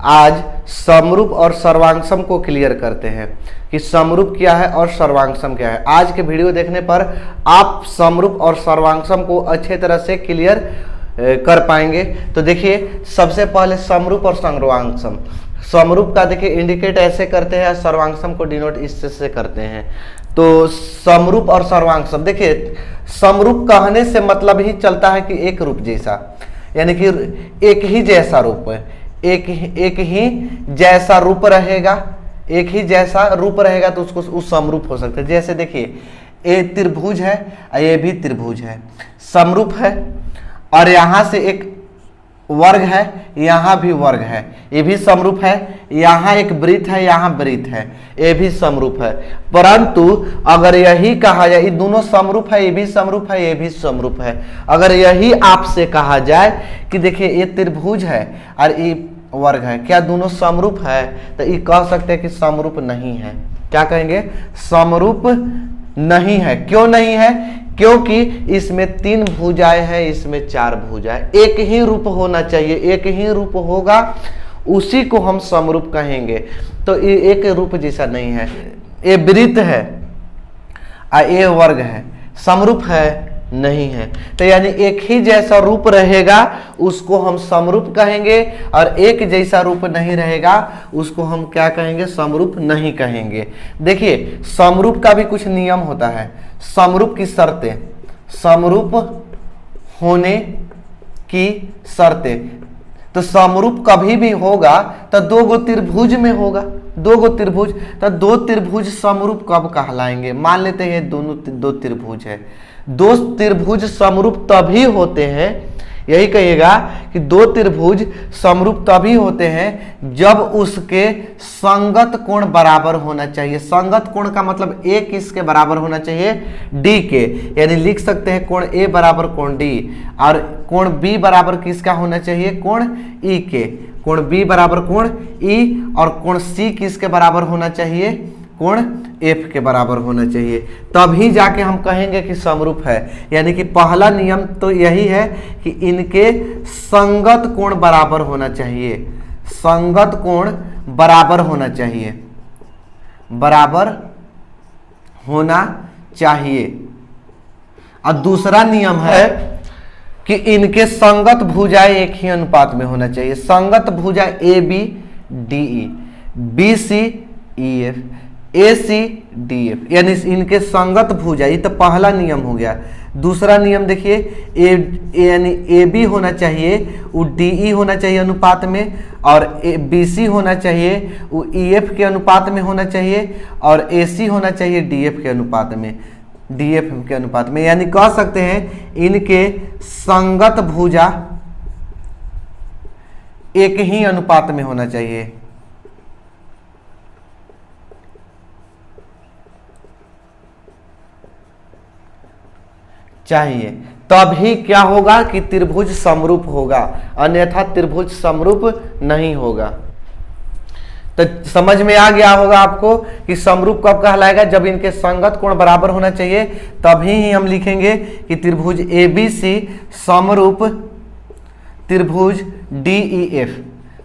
आज समरूप और सर्वांगसम को क्लियर करते हैं कि समरूप क्या है और सर्वांगसम क्या है। आज के वीडियो देखने पर आप समरूप और सर्वांगसम को अच्छे तरह से क्लियर कर पाएंगे। तो देखिए, सबसे पहले समरूप और सर्वांगसम। समरूप का देखिए इंडिकेट ऐसे करते हैं, सर्वांगसम को डिनोट इससे करते हैं। तो समरूप और सर्वांगसम, देखिए समरूप कहने से मतलब ही चलता है कि एक रूप जैसा, यानी कि एक ही जैसा रूप है, एक ही जैसा रूप रहेगा, एक ही जैसा रूप रहेगा तो उसको उस समरूप हो सकता है। जैसे देखिए, ए त्रिभुज है, ये भी त्रिभुज है, समरूप है। और यहां से एक वर्ग है, यहां भी वर्ग है, ये भी समरूप है। यहां एक वृत्त है, यहां वृत्त है, ये भी समरूप है। परंतु अगर यही कहा जाए, ये दोनों समरूप है, ये भी समरूप है, ये भी समरूप है। अगर यही आपसे कहा जाए कि देखिए ये त्रिभुज है और ये वर्ग है, क्या दोनों समरूप है? तो ये कह सकते हैं कि समरूप नहीं है। क्या कहेंगे? समरूप नहीं है। क्यों नहीं है? क्योंकि इसमें 3 भुजाएं हैं, इसमें 4 भुजाएं। एक ही रूप होना चाहिए, एक ही रूप होगा उसी को हम समरूप कहेंगे। तो ये एक रूप जैसा नहीं है। ये वृत्त है और ये वर्ग है, समरूप है? नहीं है। तो यानी एक ही जैसा रूप रहेगा उसको हम समरूप कहेंगे, और एक जैसा रूप नहीं रहेगा उसको हम क्या कहेंगे? समरूप नहीं कहेंगे। देखिए, समरूप का भी कुछ नियम होता है, समरूप की शर्तें, समरूप होने की शर्तें। तो समरूप कभी भी होगा तो 2 गो त्रिभुज में होगा, 2 गो त्रिभुज। तो 2 त्रिभुज समरूप कब कहलाएंगे? मान लेते हैं दोनों 2 त्रिभुज है, 2 त्रिभुज समरूप तभी होते हैं, यही कहिएगा कि 2 त्रिभुज समरूप तभी होते हैं जब उसके संगत कोण बराबर होना चाहिए। संगत कोण का मतलब A किसके बराबर होना चाहिए? D के। यानी लिख सकते हैं कोण A बराबर कोण D, और कोण B बराबर किसका होना चाहिए? कोण E के। कोण B बराबर कोण E, और कोण C किसके बराबर होना चाहिए? कोण F के बराबर होना चाहिए। तभी जाके हम कहेंगे कि समरूप है। यानी कि पहला नियम तो यही है कि इनके संगत कोण बराबर होना चाहिए, संगत कोण बराबर होना चाहिए, बराबर होना चाहिए। और दूसरा नियम है कि इनके संगत भुजाएं एक ही अनुपात में होना चाहिए। संगत भुजा AB DE, BC EF, AC DF, यानी इनके संगत भुजा। ये तो पहला नियम हो गया। दूसरा नियम देखिए, यानी AB होना चाहिए, वो DE होना चाहिए अनुपात में, और BC होना चाहिए, वो EF के अनुपात में होना चाहिए, और AC होना चाहिए DF के अनुपात में, DF के अनुपात में। यानी कह सकते हैं इनके संगत भुजा एक ही अनुपात में होना चाहिए। चाहिए, तभी क्या होगा कि त्रिभुज समरूप होगा, अन्यथा त्रिभुज समरूप नहीं होगा। तो समझ में आ गया होगा आपको कि समरूप कब कहलाएगा? जब इनके संगत कोण बराबर होना चाहिए, तभी ही हम लिखेंगे कि त्रिभुज ABC समरूप त्रिभुज DEF,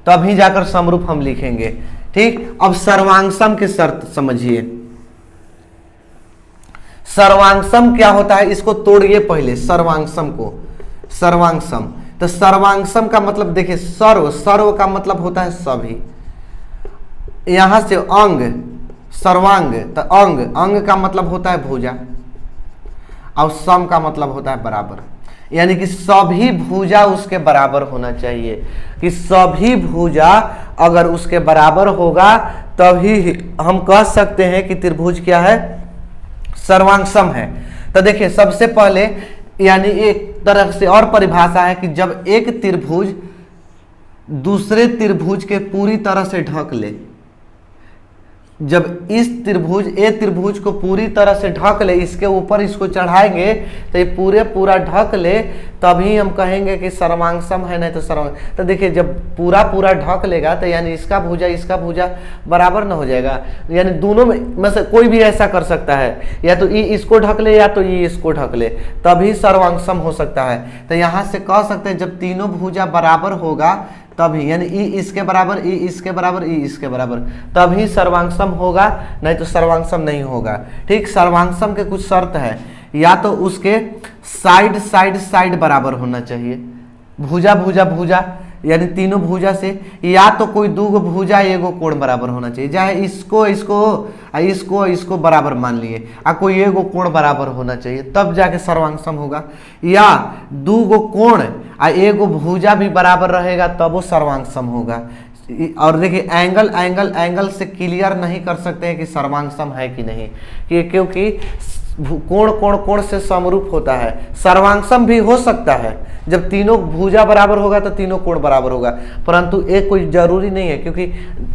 तभी जाकर समरूप हम लिखेंगे। ठीक। अब सर्वांगसम की शर्त समझिए। सर्वांगसम क्या होता है, इसको तोड़िए पहले सर्वांगसम को। सर्वांगसम, तो सर्वांगसम का मतलब देखिए, सर्व, सर्व का मतलब होता है सभी। यहां से अंग, सर्वांग, तो अंग, अंग का मतलब होता है भुजा, और सम का मतलब होता है बराबर। यानी कि सभी भुजा उसके बराबर होना चाहिए, कि सभी भुजा अगर उसके बराबर होगा तभी हम कह सकते हैं कि त्रिभुज क्या है? सर्वांगसम है। तो देखिए, सबसे पहले यानी एक तरह से और परिभाषा है कि जब एक त्रिभुज दूसरे त्रिभुज के पूरी तरह से ढक ले, जब इस त्रिभुज ए त्रिभुज को पूरी तरह से ढक ले, इसके ऊपर इसको चढ़ाएंगे तो ये पूरा ढक ले, तभी हम कहेंगे कि सर्वांगसम है, नहीं तो सर्वांग। तो देखिए, जब पूरा ढक लेगा तो यानी इसका भुजा बराबर न हो जाएगा। यानी दोनों में से कोई भी ऐसा कर सकता है, या तो ई इसको ढक ले या तो ई इसको ढक ले, तभी सर्वांगसम हो सकता है। तो यहाँ से कह सकते हैं जब तीनों भुजा बराबर होगा तभी, यानी ई इसके बराबर, ई इसके बराबर, ई इसके बराबर, तभी सर्वांगसम होगा, नहीं तो सर्वांगसम नहीं होगा। ठीक, सर्वांगसम के कुछ शर्त है, या तो उसके साइड साइड साइड बराबर होना चाहिए, भुजा भुजा भुजा यानी तीनों भुजा से, या तो कोई दूगो भुजा एगो कोण बराबर होना चाहिए, चाहे इसको इसको बराबर मान लिए, आ कोई एगो कोण बराबर होना चाहिए, तब जाके सर्वांगसम होगा, या दूगो कोण आ एगो भुजा भी बराबर रहेगा तब वो सर्वांगसम होगा। और देखिए एंगल एंगल एंगल से क्लियर नहीं कर सकते हैं कि सर्वांगसम है कि नहीं, क्योंकि कोण कोण कोण से समरूप होता है। सर्वांगसम भी हो सकता है, जब तीनों भुजा बराबर होगा तो तीनों कोण बराबर होगा, परंतु एक कोई जरूरी नहीं है, क्योंकि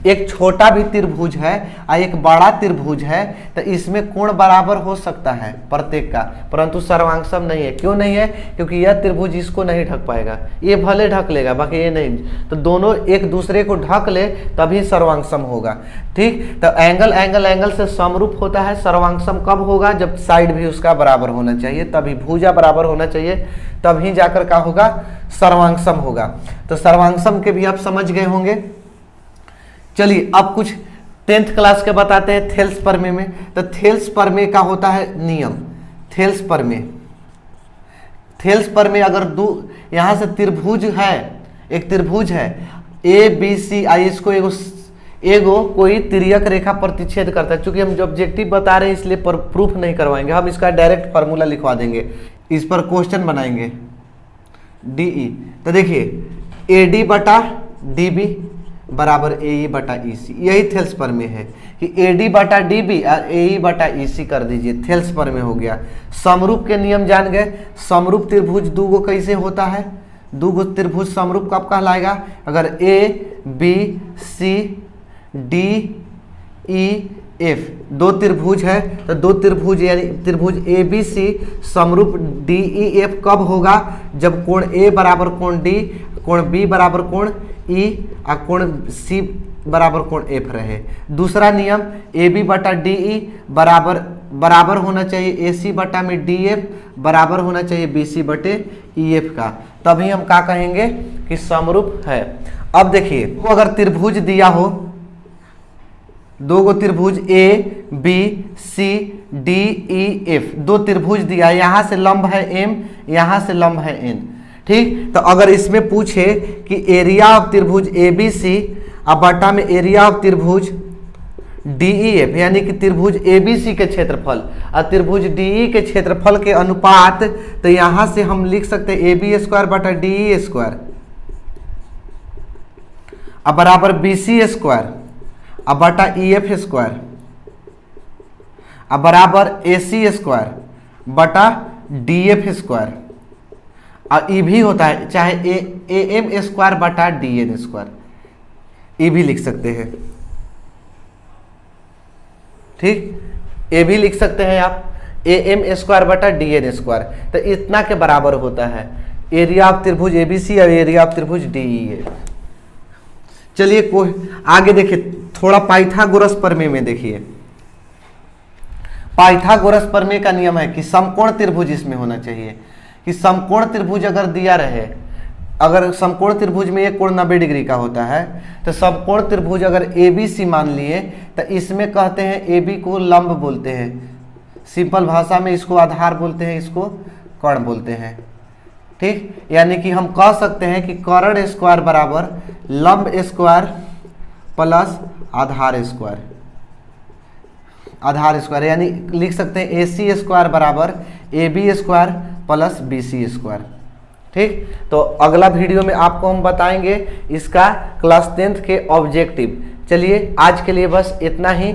एक छोटा भी त्रिभुज है और एक बड़ा त्रिभुज है, तो इसमें कोण बराबर हो सकता है प्रत्येक का, परंतु सर्वांगसम नहीं है। क्यों नहीं है? क्योंकि यह त्रिभुज इसको नहीं ढक पाएगा, ये भले ढक लेगा बाकी ये नहीं, तो दोनों एक दूसरे को ढक ले तभी सर्वांगसम होगा। ठीक, तो एंगल एंगल एंगल से समरूप होता है। सर्वांगसम कब होगा? जब साइड भी उसका बराबर होना चाहिए, तभी भुजा बराबर होना चाहिए, तभी जाकर का होगा सर्वांगसम होगा। तो सर्वांगसम के भी आप समझ गए होंगे। चलिए अब कुछ 10th क्लास के बताते हैं थेल्स प्रमेय में। तो थेल्स प्रमेय का होता है नियम, थेल्स प्रमेय अगर यहां से त्रिभुज है, एक त्रिभुज है ए बी सी, आई इसको एगो कोई तिर्यक रेखा प्रतिच्छेद करता है। चूंकि हम जो ऑब्जेक्टिव बता रहे हैं इसलिए प्रूफ नहीं करवाएंगे, हम इसका डायरेक्ट फार्मूला लिखवा देंगे, इस पर क्वेश्चन बनाएंगे। DE, तो देखिए AD बटा DB बराबर AE बटा EC, यही थेल्स प्रमेय है कि AD बटा DB और AE बटा EC कर दीजिए, थेल्स प्रमेय हो गया। समरूप के नियम जान गए। समरूप त्रिभुज दूगो कैसे होता है? दूगो त्रिभुज समरूप कब कहलाएगा? अगर ABC DEF दो त्रिभुज है, तो दो त्रिभुज यानी त्रिभुज ABC समरूप DEF कब होगा? जब कोण A बराबर कोण D, कोण B बराबर कोण E और कोण C बराबर कोण F रहे। दूसरा नियम AB बटा DE बराबर होना चाहिए AC बटा में DF, बराबर होना चाहिए BC बटे EF का, तभी हम क्या कहेंगे कि समरूप है। अब देखिए वो अगर त्रिभुज दिया हो, दो गो त्रिभुज A B C D E F, दो त्रिभुज दिया, यहां से लंब है M, यहां से लंब है N। ठीक, तो अगर इसमें पूछे कि एरिया ऑफ त्रिभुज ABC और बटा में एरिया ऑफ त्रिभुज DEF यानी कि त्रिभुज ABC के क्षेत्रफल और त्रिभुज DE के क्षेत्रफल के अनुपात, तो यहां से हम लिख सकते हैं AB स्क्वायर बटा DE स्क्वायर अब बराबर BC स्क्वायर अब बटा EF स्क्वायर अब बराबर AC स्क्वायर बटा DF स्क्वायर, और ई भी होता है चाहे AM स्क्वायर बटा DN स्क्वायर, ये भी लिख सकते हैं। ठीक, ये भी लिख सकते हैं आप AM स्क्वायर बटा DN स्क्वायर, तो इतना के बराबर होता है एरिया ऑफ त्रिभुज ABC और एरिया ऑफ त्रिभुज DEF। चलिए कोई आगे देखिए, थोड़ा पाइथागोरस प्रमेय में देखिए। पाइथागोरस प्रमेय का नियम है कि समकोण त्रिभुज इसमें होना चाहिए, कि समकोण त्रिभुज अगर दिया रहे, अगर समकोण त्रिभुज में एक कोण 90 डिग्री का होता है, तो समकोण त्रिभुज अगर ABC मान लिए, तो इसमें कहते हैं AB को लंब बोलते हैं, सिंपल भाषा में इसको आधार बोलते हैं, इसको कर्ण बोलते हैं। ठीक, यानी कि हम कह सकते हैं कि कर्ण स्क्वायर बराबर लंब स्क्वायर प्लस आधार स्क्वायर, यानी लिख सकते हैं AC स्क्वायर बराबर AB square plus BC square. ठीक, तो अगला वीडियो में आपको हम बताएंगे इसका क्लास 10th के ऑब्जेक्टिव। चलिए आज के लिए बस इतना ही।